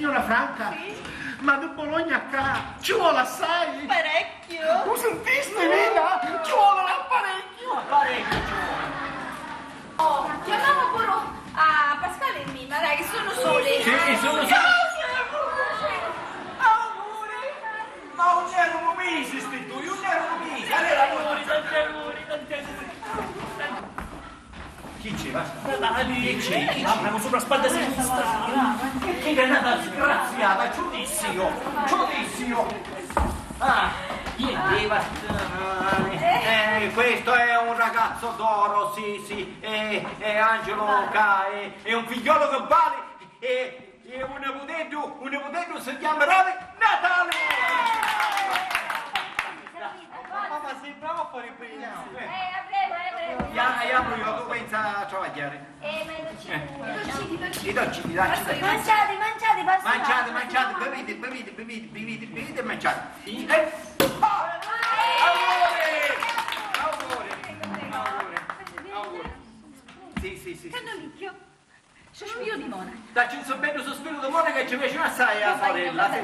signora Franca? Sì? Ma da Bologna qua ci vuole assai? Parecchio. Tu sentiste, Nina? Ci vuole parecchio. Parecchio ci vuole. Oh, chiamiamo pure a Pasquale e Mima, dai, che sono soli. Sì, sono soli. Ma non erano mesi sti due, non erano mesi. Allora, tanti auguri. Chi c'è? Chi c'è? Apriamo sopra spalla sinistra. Chi è nata disgraziata? Giudizio. Vieni, questo è un ragazzo d'oro, sì. È Angelo Ca, è un figliolo che vale. E un nipotetto si chiama Natale. Ma sei bravo a fare i primi. A breve. Io tu pensa a travagliare. Ma i dolcini. I dolcini, dai. Mangiate, basta. Mangiate, bevete e mangiate. Auguri. Sì. Cannolicchio. Sospiro di Monaca. Dacci un bello sospiro di Monaca che ci piace assai a sorella. Sì.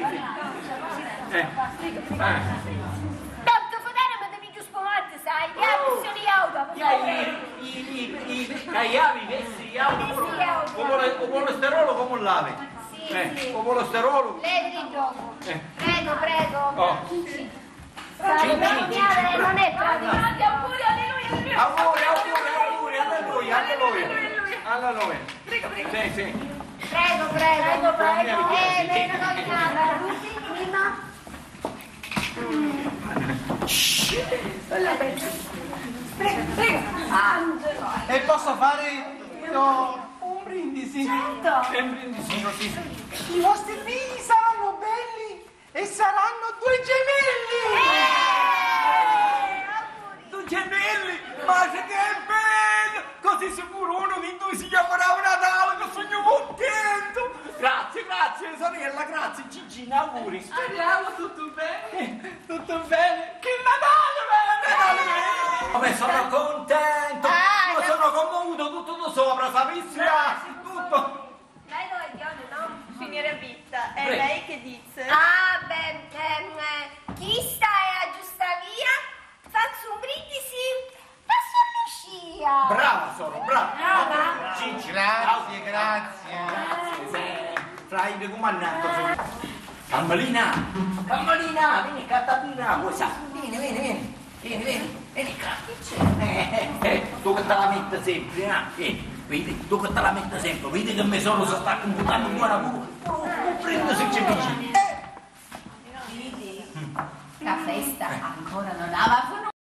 Tanto fodere ma devi giù spumante, sai? Missioni auto. Caiavi, messi, o colesterolo come lave? Sì. O colesterolo? Lei di gioco. Prego. Oh. Non è tradizionale. Auguri, alleluia. Prego. Sì. Prego. Lei non ho nada. Prima. Prego. Angelo. E posso fare un brindisi? Certo. È un brindisino, sì. I vostri figli saranno belli e saranno due gemelli! Due gemelli, ma che bello! Così sicuro uno di due si chiamerà Natale, che sono contento! Grazie, sorella, grazie, Gigina, auguri! Speriamo tutto bene! Tutto bene! Che Natale! Come sono contento! Ma sono commoduto tutto sopra, sapessi? Tutto! Lei dove è Dione, no? Signora Bitta, è Prego. lei che dice? Chi sta a giusta via? Faccio un brindisi da Lucia. Brava sono, brava! Brava? Gigi, Grazie. Fra i comandante. Cambalina, vieni, Catalina, cosa? Vieni, qua. Tu che te la metti sempre, vedi, tu che te la metti sempre, vedi che mi sono sta computando buona pure. Prendo se c'è vicino. La festa ancora non aveva